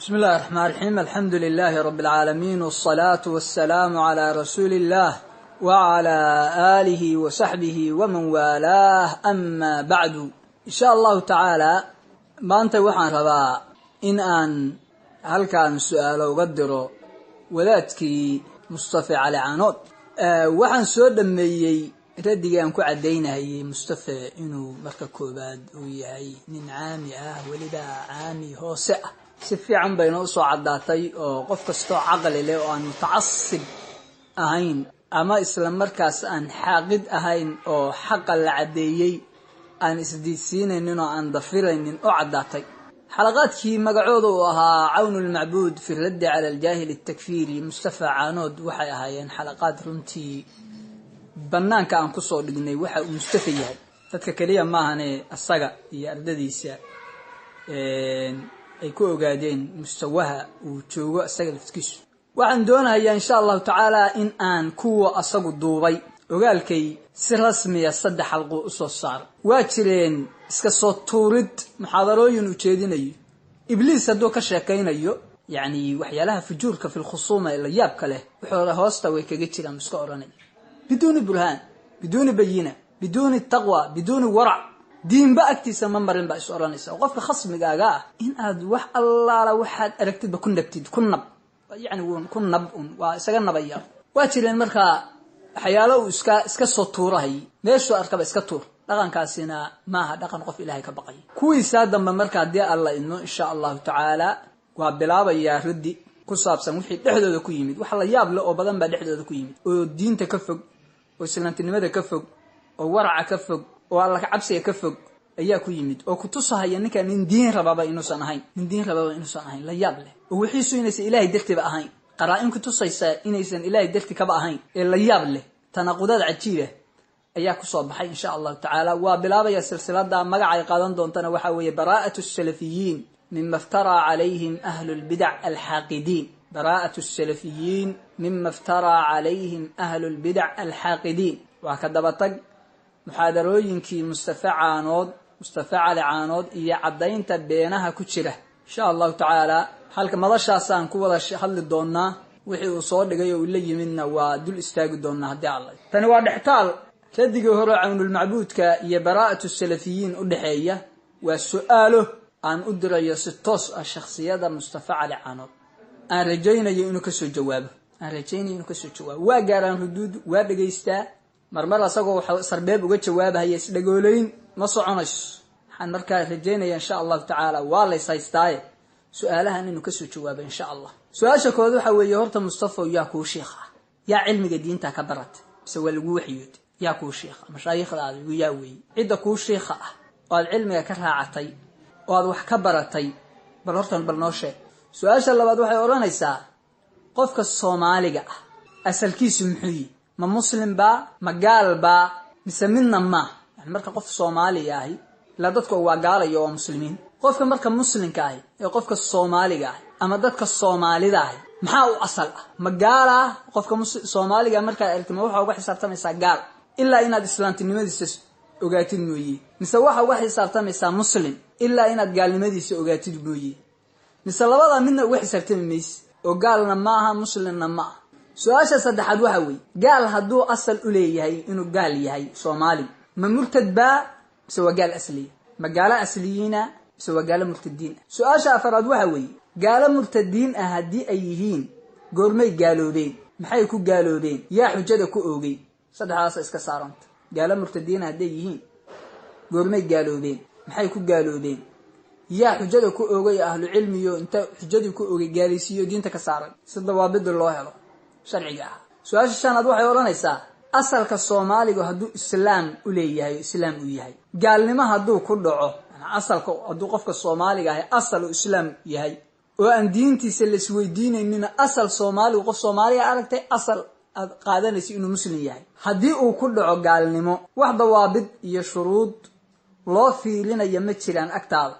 بسم الله الرحمن الرحيم. الحمد لله رب العالمين، والصلاة والسلام على رسول الله وعلى آله وصحبه ومن والاه، أما بعد. إن شاء الله تعالى maanta waxaan rabaa in aan halkaan su'aalo uga diro wadaadkii Mustafa Cali Caanood. waxaan soo dhameeyay radigii aan ku cadeynayay Mustafa inuu marka koobaad uu yahay nin caami ah, waliba caami hoose ah. si fiican bayna u soo cadaatay oo qof kasto aqal leh oo aan mutacassib ahayn ama isla markaas aan xaqid ahayn oo xaq la cadeeyay aan isdiisinaynin oo aan dafiraynin oo cadaatay. xalaqaadkii magacooda uu ahaa Cawnul Macbuud fi radd ala al-jaahil at-takfiri Mustafa Caanood waxay ahaayeen xalaqaad runtii banaanka aan ku soo dhignay waxa uu Mustafa yahay. dadka kaliya ma ahane asaga iyo ardadiisa ay ku ogaadeen mustawaha uu joogo asaga laftigiisu. waxaan doonayaa insha Allah taala in aan kuwa asagu duubay ogaalkay si rasmi ah 3 xalqo u soo saar. waa jireen iska soo tuurid muxaadarooyin u jeedinayo ibliis hadduu ka sheekaynayo yani waxyaalaha fujuurka fil khusuma ila yaab kale wuxuu hoosta way kaga jiraan iska oranay biduuni burhaan, biduuni bayina, biduuni taqwa, biduuni wara' diin ba agtiisa ma marin ba is oranaysa. qofka khasmigaaga ah in aad wax allaala waxaad aragtid ba ku nabtid ku nab yani ku nab waa isaga nabaya. waa jireen marka xayaalo uu iska soo tuurahay meeshu arkaba iska tuur. dhaqankaasina maaha dhaqan qof Ilaahay ka baqay. kuwiisa dambe marka hadii Allah inoo insha Allah taala waa bilaabaya ridi ku saabsan wixii dhexdooda ku yimid. wax la yaab leh oo badan ba dhexdooda ku yimid oo diinta ka fog, oo islaantinimada ka fog, oo waraca ka fog, oo Allah ka cabsiga ka fog ayaa ku yimid oo ku tusahaya ninka nin diin rababa inuusan ahayn, nin diin rababa inuusan ahayn la yaab leh oo wixiisu inaysan Ilaahay dartiba ahayn. qaraa'in ku tusaysa inaysan Ilaahay darti ka ba ahayn ee la yaab leh tanaqudad cajiib ayaa ku soo baxay insha Allah taala. waa bilaabaya silsilada magacay qaadan doontana waxa weeye baraa'atu as-salafiyiin mimma iftara alayhim ahlul bid'ah al-haqidin. baraa'atu as-salafiyiin mimma iftara alayhim ahlul bid'ah al-haqidin. waa ka daba tag muxaadarooyinkii Mustafa Cali Caanood iyo cadaynta beenaha ku jira insha Allah taala. halka madashaasaan ku wada hadli doonaa wixii uu soo dhigay oo la yimidna waa dul istaagi doonaa hadii Allah. tani waa dhextaal radigii hore Cawnul Macbuudka iyo baraa'atu as-salafiyiin u dhaxeeya. waa su'aalo aan u dirayo si toos ah shakhsiyada Mustafa Cali Caanood. aan rajaynayo inuu ka soo jawaabo. waa gaaraan xuduud waa dhageystaa marmar asagoo waxa sarbeeb uga jawaabaya is dhagoolayn ma soconayso. waxaan markaa rajaynayaa insha Allah taala waa la haystaaye su'aalahan inuu ka soo jawaabo insha Allah. su'aasha koowaad waxa weeye horta Mustafa yaa ku sheekh ah, yaa cilmiga diinta ka baratay mise waa lagu waxyood? yaa ku sheekh mashaayikhaada yaa weey cid ku sheekh ah oo aad cilmiga ka raacatay oo aad wax ka baratay bal hortan bal noo sheeg. su'aasha labaad waxay oranaysaa qofka Soomaaliga ah asalkiisu muxuu yahay? ma muslim ba, ma gaal ba, mise midna ma? yani marka qof Soomaali ah la dadku waa gaalayo oo muslimiin. qofka marka muslimka ah ee qofka Soomaaliga ah ama dadka Soomaalida ah maxaa u asal ah? ma gaala qofka Soomaaliga marka iltimo waxa uga xisaabtamaysaa gaal ilaa inaad islaantinimadiisa ogaatid mooyee, mise waxa uga xisaabtamaysaa muslim ilaa inaad gaalnimadiisa ogaatid mooyee, mise labada midna uga xisaabtamaysa oo gaalna ma aha muslimna ma aha. su'aasha saddexaad waxa weey gaal hadduu asal u leeyahay inuu gaal yahay Soomaali ma murtad ba mise waa gaal asli? ma gaala asliyiina mise waa gaala murtadiin? su'aasha afraad waxa weey gaala murtadiin ah haddii ay yihiin goormay gaaloobeen? maxay ku gaaloobeen? yaa xujada ku oogay? saddexdaas iska saaranta. gaala murtadiin haddii yihiin goormay gaaloobeen? maxay ku gaaloobeen? yaa xujada ku oogay? ahlu cilmiyo inta xujadu ku oogay gaalisiyo diinta ka saaray si dawaabid loo helo sharciga ah. su'aasha shanaad waxay oranaysaa asalka Soomaaliga hadduu islaam u leeyahay, islaam u yahay, gaalnimo hadduu ku dhaco asalka hadduu qofka Soomaaliga ah asal uu islaam yahay oo aan diintiisa la isweydiinaynin asal Soomaaliga qof Soomaaliga aragtay asal aad qaadanayso inuu muslim yahay, haddii uu ku dhaco gaalnimo wax dawaabid iyo shuruud loo fiilinayo ma jiraan agtaada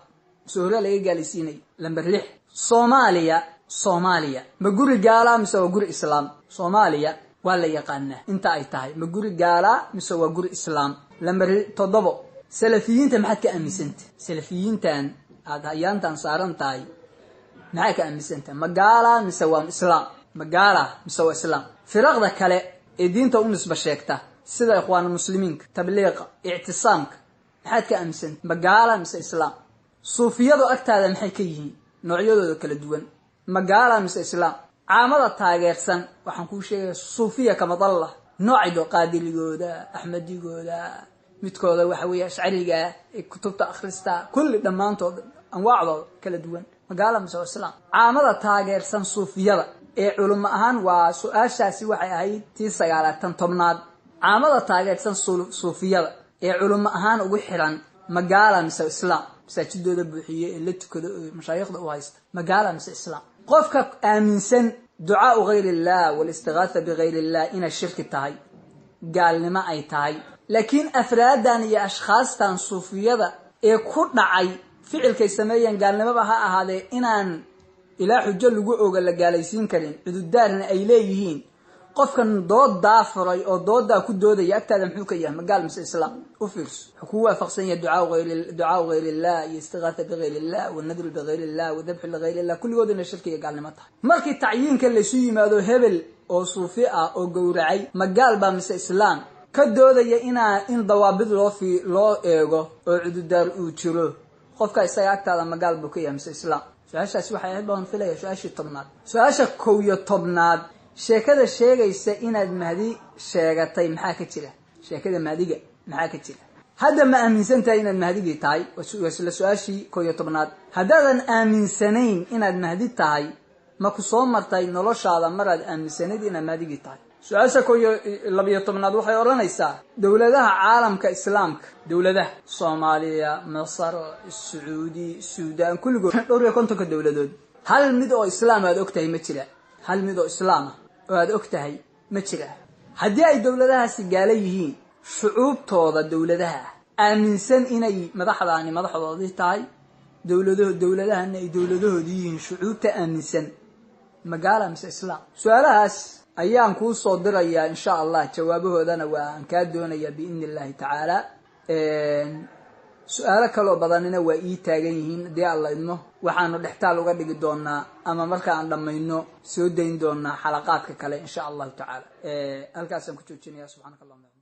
soo hore laga gaalisiinay. lambar 6 Soomaaliya ma guri gaala mise waa guri islaam? Soomaaliya waa la yaqaanaa inta ay tahay ma guri gaala mise waa guri islaam. lambar 7 salafiyiinta maxaad ka aaminsantay? salafiyiintan aad hayaantan saaran tahay معاك أمسنت مقالة مسوى إسلام مقالة مسوى إسلام فرق ذا كله الدين تونس بشيكته سيدا إخوان المسلمين تبليغ اعتصامك معاك أمسنت مقالة مسوى إسلام صوفية ذو أكتر هذا محيكيه نوعيه ذو كل دوان مقالة مسوى إسلام عامضة تاجرسن وحنكون شيء صوفية كما ضله نوعيدو قادر جودا أحمد جودا متكودا وحوي أشعرية كتبت أخرستا كل دمانتو أنواعه كلا دوان مقالة مسوى السلام عامضة تاجر سن صوفيا علماء هان وسؤال شاسي وحي هاي تيسيارات تنتمناد عامضة تاجر سن صوفيا علماء هان وحران مقالة مسوى السلام مساجدو ذبوحية اللي تكدو مشايخ ذو هايست مقالة مسوى السلام قفك آمن سن دعاء غير الله والاستغاثة بغير الله إن الشرك تاي قال لما أي تاي لكن أفرادان يا أشخاص تان صوفية يكون عي فعل كيسميا قال لما بها هذا إنان إلى حجة لجوء قال جالسين كرين عدود دارنا أيليهين قف كان ضد ضعفري أو ضد كود ضد يكتب محوكية مقال مس الإسلام وفرس حكومة فقسية دعاء غير الله يستغاث بغير الله والنذر بغير الله والذبح لغير الله كل جود الشركية قال لما مرك التعيين كل شيء ما ذو هبل أو صوفية أو جورعي مقال بمس الإسلام كدود إن ضوابط له في لا إيجو أو عدود دار وتشرو قف كيسا يكتب مقال بكية مس الإسلام سؤال شو حيبان فيلا سؤال شو طبناد سؤال كوي طبناد sheekada sheegaysa inaad mahdi sheegatay maxaa ka jira sheekada mahdiga maxaa ka jira hadda ma aaminsantahay inaad mahdi tahay wasla su'aashii 11aad hadaadan aaminsanayn inaad mahdi tahay ma ku soo martay noloshaada maraad aaminsanayd inaad mahdi tahay su'aasha 12aad waxay oranaysaa dawladaha caalamka islaamka dawladaha Soomaaliya Masar Saudi Suudaan kulligood dhowr iyo konton dawladood hal mid oo islaam aad ogtahay ma jira hal mid oo islaam وهذا أكتهي متشرع هدي أي دولة سجاليهين شعوب توضى دولة آمن سن إني مدحض عني مدحض ذي تاي دولة إني دولة ديين شعوب تأمن سن مقالة مس إسلام سؤالها أيام كون صدر إن شاء الله جوابه ذنا وأنكادون بإذن الله تعالى سؤالك لو بدننا وإي تاجيهين دي الله إنه وحنا نحتاج لقد قدرنا أما مركا عندما إنه سودين دونا حلقات كلا إن شاء الله تعالى الكاسم كتوتشيني سبحانك اللهم